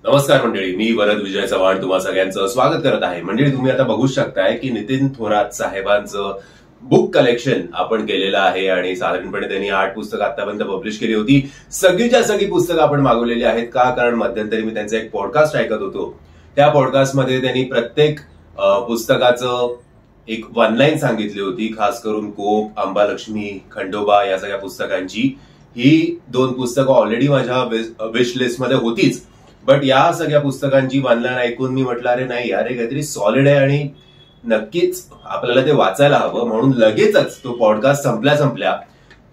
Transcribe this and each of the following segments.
नमस्कार मंडळी, मी वरद विजय चव्हाण तुम्हा सगळ्यांचं स्वागत करत आहे. मंडळी, तुम्ही आता बघू शकताय की नितीन थोरात साहेबांचं बुक कलेक्शन आपण केलेलं आहे आणि साधारणपणे त्यांनी 8 पुस्तकं आतापर्यंत पब्लिश केली होती. सगळीच्या सगळी पुस्तकं आपण मागवलेली आहेत. का? कारण मध्यंतरी मी त्यांचा एक पॉडकास्ट ऐकत होतो. त्या पॉडकास्टमध्ये त्यांनी प्रत्येक पुस्तकाचं एक वन लाईन सांगितली होती. खास करून कोप, अंबालक्ष्मी, खंडोबा या सगळ्या पुस्तकांची. ही 2 पुस्तकं ऑलरेडी माझ्या विश लिस्टमध्ये होतीच. बट या सगळ्या पुस्तकांची वन लाईन ऐकून मी म्हटलं, अरे नाही यार, हे काहीतरी सॉलिड आहे आणि नक्कीच आपल्याला ते वाचायला हवं. म्हणून लगेचच तो पॉडकास्ट संपल्या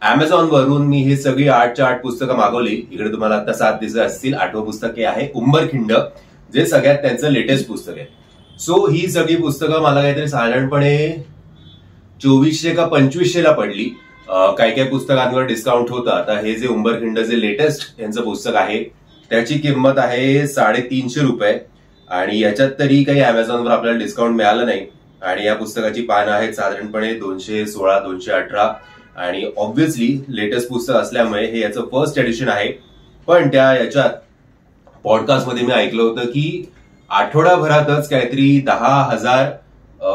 अमेझॉन वरून मी हे सगळी 8च्या 8 पुस्तकं मागवली. इकडे तुम्हाला आता 7 दिसत असतील. 8वं पुस्तक हे आहे उंबरखिंड, जे सगळ्यात त्यांचं लेटेस्ट पुस्तक आहे. सो ही सगळी पुस्तकं मला काहीतरी साधारणपणे 2400 का 2500ला पडली. काही पुस्तकांवर डिस्काउंट होतं. आता हे जे उंबरखिंड जे लेटेस्ट यांचं पुस्तक आहे त्याची किंमत आहे 350 रुपये आणि याच्यात तरी काही अमेझॉनवर आपल्याला डिस्काउंट मिळालं नाही. आणि या पुस्तकाची पानं आहेत साधारणपणे 216, 218 आणि ऑब्व्हियसली लेटेस्ट पुस्तक असल्यामुळे हे याचं फर्स्ट एडिशन आहे. पण याच्यात पॉडकास्टमध्ये मी ऐकलं होतं की आठवडाभरातच काहीतरी 10,000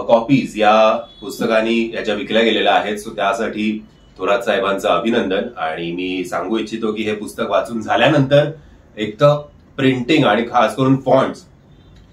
कॉपीज या पुस्तकांनी याच्या विकल्या गेलेल्या आहेत. सो त्यासाठी थोरात साहेबांचं अभिनंदन. आणि मी सांगू इच्छितो की हे पुस्तक वाचून झाल्यानंतर एक तर प्रिंटिंग आणि खास करून फॉन्ट्स,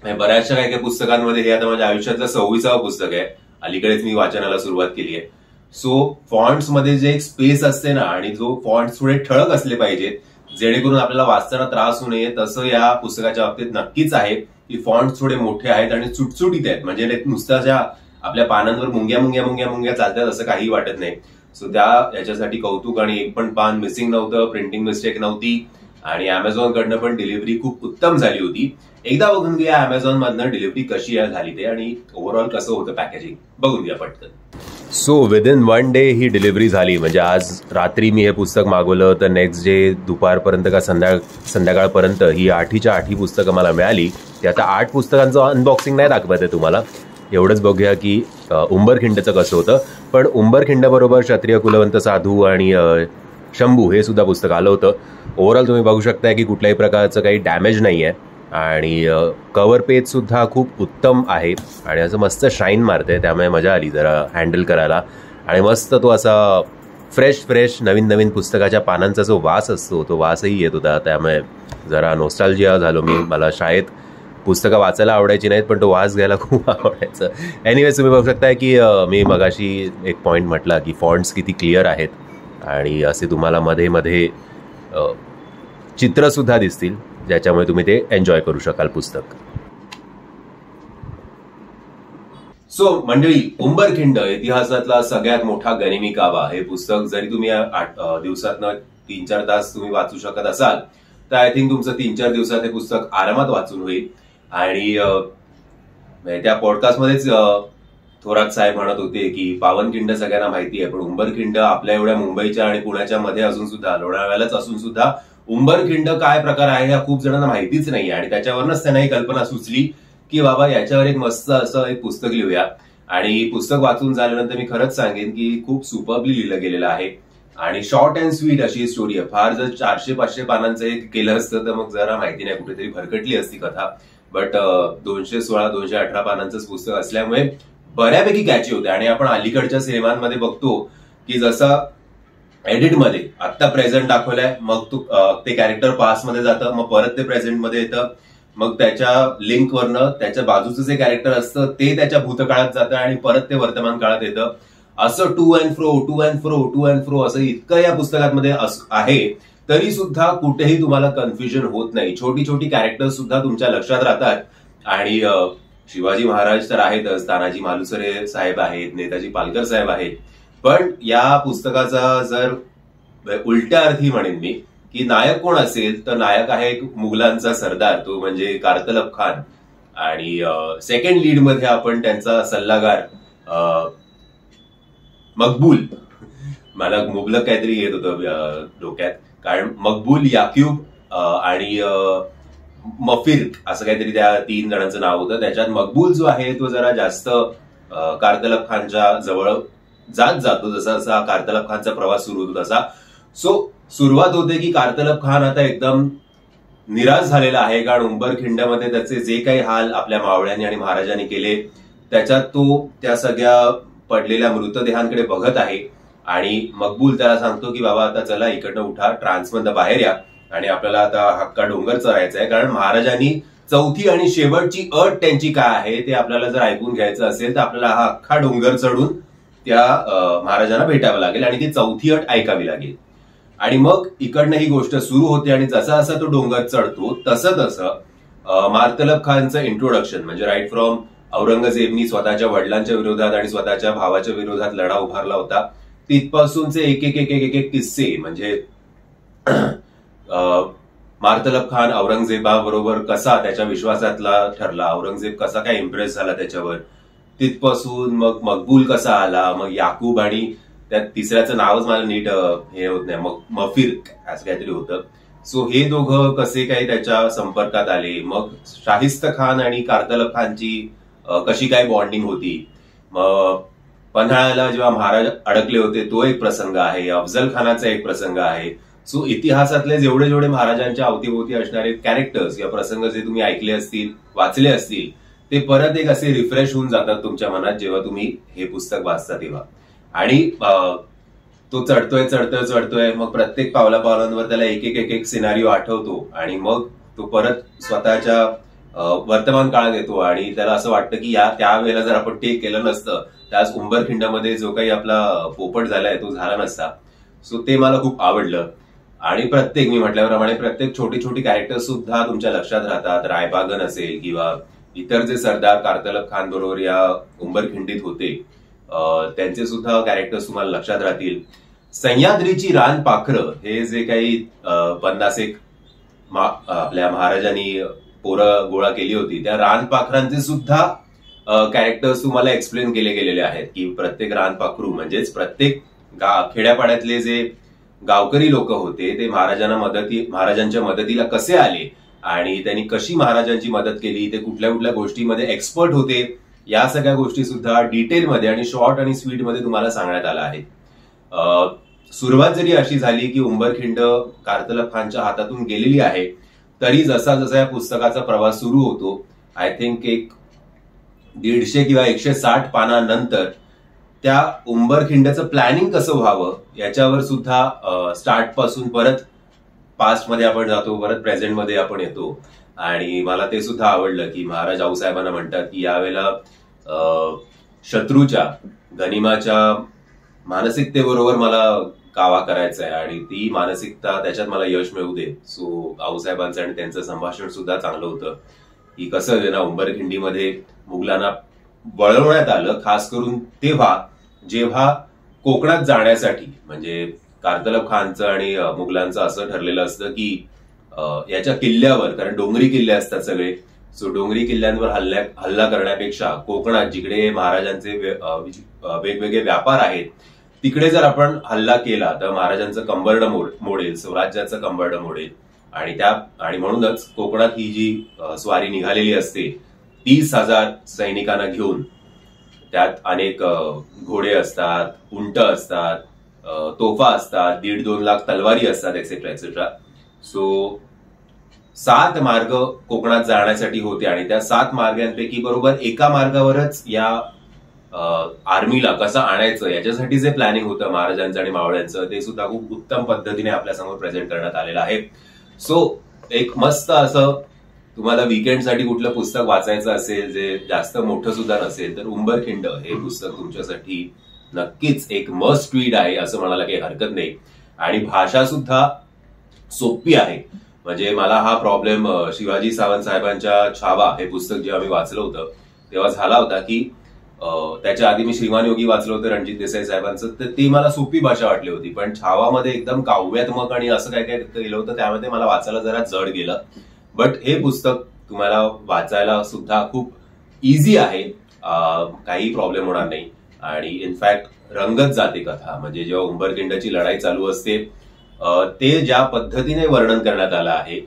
बऱ्याचशा काही पुस्तकांमध्ये हे आता माझ्या आयुष्यातलं 26वं पुस्तक आहे. अलीकडेच मी वाचनाला सुरुवात केली आहे. सो फॉन्ट्स मध्ये जे एक स्पेस असते ना, आणि जो फॉन्ट्स थोडे ठळक असले पाहिजेत जेणेकरून आपल्याला वाचताना त्रास होऊ नये, तसं या पुस्तकाच्या बाबतीत नक्कीच आहे की फॉन्ट्स थोडे मोठे आहेत आणि सुटसुटीत आहेत. म्हणजे नुसत्या ज्या आपल्या पानांवर मुंग्या चालतात असं काही वाटत नाही. सो याच्यासाठी कौतुक. आणि एक पण पान मिसिंग नव्हतं, प्रिंटिंग मिस्टेक नव्हती आणि अमेझॉन कडनं पण डिलिव्हरी खूप उत्तम झाली होती. एकदा बघून घ्या अमेझॉन मधनं डिलिव्हरी कशी झाली ते आणि ओव्हरऑल कसं होतं पॅकेजिंग, बघून घ्या पटकन. सो विदिन 1 डे ही डिलिव्हरी झाली. म्हणजे आज रात्री मी हे पुस्तक मागवलं तर नेक्स्ट डे दुपारपर्यंत का संध्याकाळपर्यंत ही 8च्या 8 पुस्तकं मला मिळाली. ते आता 8 पुस्तकांचं अनबॉक्सिंग नाही दाखवत आहे तुम्हाला, एवढंच बघूया की उंबरखिंडचं कसं होतं. पण उंबरखिंड बरोबर क्षत्रिय कुलवंत साधू आणि शंभू हे सुद्धा पुस्तक आलं होतं. ओव्हरऑल तुम्ही बघू शकताय की कुठल्याही प्रकारचं काही डॅमेज नाही आहे आणि कव्हर पेज सुद्धा खूप उत्तम आहे आणि असं मस्त शाईन मारते, त्यामुळे मजा आली जरा हँडल करायला. आणि मस्त तो असा फ्रेश नवीन पुस्तकाच्या पानांचा जो वास असतो तो वासही येत होता. त्यामुळे जरा नॉस्टॅल्जिया झालो मी. मला शाळेत पुस्तकं वाचायला आवडायची नाहीत पण तो वास घ्यायला खूप आवडायचं. एनिवेज तुम्ही बघू शकताय की मी मगाशी एक पॉईंट म्हटला की फॉन्ट्स किती क्लिअर आहेत आणि असे तुम्हाला मध्ये चित्रसुद्धा दिसतील ज्याच्यामुळे तुम्ही ते एन्जॉय करू शकाल पुस्तक. सो मंडळी, उंबरखिंड इतिहासातला सगळ्यात मोठा गनिमी कावा हे पुस्तक जरी तुम्ही 8 दिवसातनं 3-4 तास तुम्ही वाचू शकत असाल तर आय थिंक तुमचं 3-4 दिवसात हे पुस्तक आरामात वाचून होईल. आणि त्या पॉडकास्टमध्येच थोरात साहेब म्हणत होते की पावनखिंड सगळ्यांना माहिती आहे पण उंबरखिंड आपल्या एवढ्या मुंबईच्या आणि पुण्याच्या मध्ये असून सुद्धा, लोणावळ्यालाच असून सुद्धा उंबरखिंड काय प्रकार आहे ह्या खूप जणांना माहितीच नाही. आणि त्याच्यावरच त्यांना ही कल्पना सुचली की बाबा याच्यावर एक मस्त असं एक पुस्तक लिहूया. आणि पुस्तक वाचून झाल्यानंतर मी खरंच सांगेन की खूप सुपरबली लिहिलं गेलेलं आहे आणि शॉर्ट अँड स्वीट अशी स्टोरी आहे. फार जर 400-500 पानांचं एक केलं असतं तर मग जरा माहिती नाही कुठेतरी भरकटली असती कथा. बट 216-218 पानांचंच पुस्तक असल्यामुळे बऱ्यापैकी कॅची होते. आणि आपण अलीकडच्या सिनेमांमध्ये बघतो की जसं एडिटमध्ये आत्ता प्रेझेंट दाखवलंय, मग ते कॅरेक्टर पास्ट मध्ये जातं, मग परत ते प्रेझेंट मध्ये येतं, मग त्याच्या लिंकवरनं त्याच्या बाजूचं जे कॅरेक्टर असतं ते त्याच्या भूतकाळात जातं आणि परत ते वर्तमान काळात येतं. असं टू अँड फ्रो असं इतकं या पुस्तकांमध्ये आहे तरी सुद्धा कुठेही तुम्हाला कन्फ्युजन होत नाही. छोटी कॅरेक्टर सुद्धा तुमच्या लक्षात राहतात. आणि शिवाजी महाराज तर आहेतच, तानाजी मालुसरे साहेब आहेत, नेताजी पालकर साहेब आहेत. पण या पुस्तकाचा जर उलट्या अर्थी म्हणेन मी की नायक कोण असेल तर नायक आहे मुघलांचा सरदार, तो म्हणजे कारतलब खान. आणि सेकंड लीड मध्ये आपण त्यांचा सल्लागार मकबूल, मला मुबलक काहीतरी येत होतं डोक्यात, कारण मकबूल, याक्यूब आणि मफिर असं काहीतरी त्या 3 जणांचं नाव होतं. त्याच्यात मकबूल जो आहे तो जरा जास्त कारतलब खानच्या जवळ जात जातो, जसा जसा कारतलब खानचा प्रवास सुरू होतो तसा. सो सुरुवात होते की कारतलब खान आता एकदम निराश झालेला आहे, कारण उंबरखिंडामध्ये त्याचे जे काही हाल आपल्या मावळ्यांनी आणि महाराजांनी केले त्याच्यात तो त्या सगळ्या पडलेल्या मृतदेहांकडे बघत आहे. आणि मकबूल त्याला सांगतो की बाबा आता चला इकडनं उठा, ट्रान्समधनं बाहेर या आणि आपल्याला आता हक्का डोंगर चढायचा आहे, कारण महाराजांनी चौथी आणि शेवटची अट त्यांची काय आहे ते आपल्याला जर ऐकून घ्यायचं असेल तर आपल्याला हा अख्खा डोंगर चढून त्या महाराजांना भेटावं लागेल आणि ती चौथी अट ऐकावी लागेल. आणि मग इकडनं ही गोष्ट सुरू होते आणि जसा जसा तो डोंगर चढतो तसं तसं मार्तलब खानचं इंट्रोडक्शन, म्हणजे राईट फ्रॉम औरंगजेबनी स्वतःच्या वडिलांच्या विरोधात आणि स्वतःच्या भावाच्या विरोधात लढा उभारला होता तिथपासूनचे एक एक एक एक एक किस्से, म्हणजे मार्तलब खान औरंगजेबाबरोबर कसा त्याच्या विश्वासातला ठरला, औरंगजेब कसा काय इम्प्रेस झाला त्याच्यावर, तिथपासून मग मकबूल कसा आला, मग याकूब आणि त्या तिसऱ्याचं नावच मला नीट हे होत नाही, मग मफीर असं काहीतरी होतं. सो हे दोघं कसे काही त्याच्या संपर्कात आले, मग शाहिस्त खान आणि कारतलब खानची कशी काय बॉन्डिंग होती, मग पन्हाळ्याला जेव्हा महाराज अडकले होते तो एक प्रसंग आहे, अफजल खानाचा एक प्रसंग आहे. सो इतिहासातले जेवढे जेवढे महाराजांच्या अवतीभोवती असणारे कॅरेक्टर्स या प्रसंग जे तुम्ही ऐकले असतील, वाचले असतील, ते परत एक असे रिफ्रेश होऊन जातात तुमच्या मनात जेव्हा तुम्ही हे पुस्तक वाचता तेव्हा. आणि तो चढतोय, मग प्रत्येक पावलापावलांवर त्याला एक एक एक एक सिनारिओ आठवतो आणि मग तो परत स्वतःच्या वर्तमान काळात येतो आणि त्याला असं वाटतं की त्यावेळेला जर आपण टेक केलं नसतं त्याच उंबरखिंडामध्ये जो काही आपला पोपट झालाय तो झाला नसता. सो ते मला खूप आवडलं. आणि मी म्हटल्याप्रमाणे प्रत्येक छोटी छोटी कॅरेक्टर सुद्धा तुमच्या लक्षात राहतात. रायबागन असेल किंवा इतर जे सरदार कारतलब खान बरोबर या उंबरखिंडीत होते त्यांचे सुद्धा कॅरेक्टर्स तुम्हाला लक्षात राहतील. सह्याद्रीची रान पाखरं हे जे काही 50 आपल्या महाराजांनी पोरं गोळा केली होती त्या रानपाखरांचे सुद्धा कॅरेक्टर्स तुम्हाला एक्सप्लेन केले गेलेले आहेत की प्रत्येक रानपाखरू म्हणजेच प्रत्येक खेड्यापाड्यातले जे गावकरी लोक होते ते महाराजांच्या मदतीला कसे आले आणि त्यांनी कशी महाराजांची मदत केली, ते कुठल्या कुठल्या गोष्टीमध्ये एक्सपर्ट होते, या सगळ्या गोष्टी सुद्धा डिटेलमध्ये आणि शॉर्ट आणि स्वीट मध्ये तुम्हाला सांगण्यात आलं आहे. सुरुवात जरी अशी झाली की उंबरखिंड कारतलब खानच्या हातातून गेलेली आहे तरी जसा जसा या पुस्तकाचा प्रवास सुरू होतो आय थिंक एक 150 किंवा 160 पानानंतर त्या उंबरखिंडाचं प्लॅनिंग कसं व्हावं याच्यावर सुद्धा स्टार्ट पासून परत पास्ट मध्ये आपण जातो, परत प्रेझेंट मध्ये आपण येतो. आणि मला ते सुद्धा आवडलं की महाराज आऊसाहेबांना म्हणतात की यावेळेला शत्रूच्या गनिमाच्या मानसिकतेबरोबर मला कावा करायचा आहे आणि ती मानसिकता त्याच्यात मला यश मिळू दे. सो आऊसाहेबांचं आणि त्यांचं संभाषण सुद्धा चांगलं होतं की कसं ना उंबरखिंडीमध्ये मुघलांना वळवण्यात आलं, खास करून तेव्हा जेव्हा कोकणात जाण्यासाठी म्हणजे कारतलब खानचं आणि मुघलांचं असं ठरलेलं असतं की याच्या किल्ल्यावर, कारण डोंगरी किल्ले असतात सगळे, सो डोंगरी किल्ल्यांवर हल्ला करण्यापेक्षा कोकणात जिकडे महाराजांचे वेगवेगळे व्यापार आहेत तिकडे जर आपण हल्ला केला तर महाराजांचं कंबरड मोडेल, स्वराज्याचं कंबरड मोडेल. आणि म्हणूनच कोकणात ही जी स्वारी निघालेली असते 30,000 सैनिकांना घेऊन, त्यात अनेक घोडे असतात, उंट असतात, तोफा असतात, 1.5-2 लाख तलवारी असतात एक्सेट्रा एक्सेट्रा. सो 7 मार्ग कोकणात जाण्यासाठी होते आणि त्या 7 मार्गांपैकी बरोबर एका मार्गावरच या आर्मीला कसं आणायचं याच्यासाठी जे प्लॅनिंग होतं महाराजांचं आणि मावळ्यांचं ते सुद्धा खूप उत्तम पद्धतीने आपल्यासमोर प्रेझेंट करण्यात आलेलं आहे. सो एक मस्त असं तुम्हाला वीकेंडसाठी कुठलं पुस्तक वाचायचं असेल जे जास्त मोठं सुद्धा नसेल तर उंबरखिंड हे पुस्तक तुमच्यासाठी नक्कीच एक मस्ट रीड आहे असं म्हणायला काही हरकत नाही. आणि भाषा सुद्धा सोपी आहे. म्हणजे मला हा प्रॉब्लेम शिवाजी सावंत साहेबांच्या छावा हे पुस्तक जेव्हा मी वाचलं होतं तेव्हा झाला होता की त्याच्या आधी मी श्रीमान योगी वाचलं होतं रणजित देसाई साहेबांचं, तर ती मला सोपी भाषा वाटली होती. पण छावामध्ये एकदम काव्यात्मक आणि असं काय काय केलं होतं त्यामध्ये मला वाचायला जरा जड गेलं. बट हे पुस्तक तुम्हाला वाचायला सुद्धा खूप इझी आहे, काही प्रॉब्लेम होणार नाही. आणि इनफॅक्ट रंगत जाते कथा. म्हणजे जेव्हा उंबरखिंडाची लढाई चालू असते ते ज्या पद्धतीने वर्णन करण्यात आलं आहे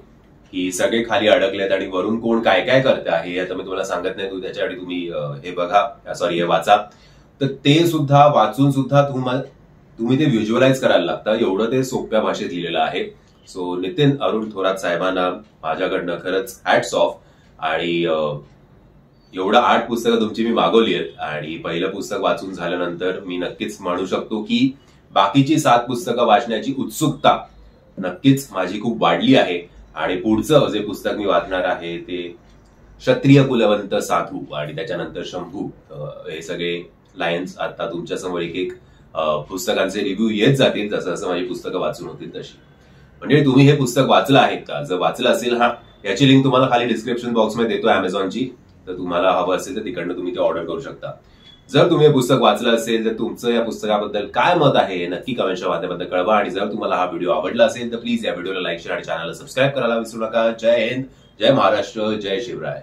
की सगळे खाली अडकलेत आणि वरून कोण काय काय करतं आहे आता मी तुम्हाला सांगत नाही, त्याच्यासाठी तुम्ही हे वाचा. तर ते सुद्धा वाचून सुद्धा तुम्ही ते व्हिज्युअलाइज करायला लागतं, एवढं ते सोप्या भाषेत लिहिलेलं आहे. सो नितीन अरुण थोरात साहेबांना माझ्याकडनं खरंच हॅट्स ऑफ. आणि एवढं 8 पुस्तकं तुमची मी मागवली आहेत आणि पहिलं पुस्तक वाचून झाल्यानंतर मी नक्कीच म्हणू शकतो की बाकीची 7 पुस्तकं वाचण्याची उत्सुकता नक्कीच माझी खूप वाढली आहे. आणि पुढचं जे पुस्तक मी वाचणार आहे ते क्षत्रिय कुलवंत साधू आणि त्याच्यानंतर शंभू, हे सगळे लाईन्स आता तुमच्या समोर एक एक पुस्तकांचे रिव्ह्यू येत जातील जसं जसं माझी पुस्तकं वाचून होतील तशी. म्हणजे तुम्ही हे पुस्तक वाचलं आहे का? जर वाचलं असेल, याची लिंक तुम्हाला खाली डिस्क्रिप्शन बॉक्समध्ये देतो अमेझॉनची, तर तुम्हाला हवं असेल तर तिकडनं तुम्ही ते ऑर्डर करू शकता. जर तुम्ही हे पुस्तक वाचलं असेल तर तुमचं या पुस्तकाबद्दल काय मत आहे हे नक्की कमेंटच्या माध्यमातून कळवा. आणि जर तुम्हाला हा व्हिडिओ आवडला असेल तर प्लीज या व्हिडिओला लाईक शेअर आणि चॅनलला सबस्क्राईब करायला विसरू नका. जय हिंद, जय महाराष्ट्र, जय शिवराय.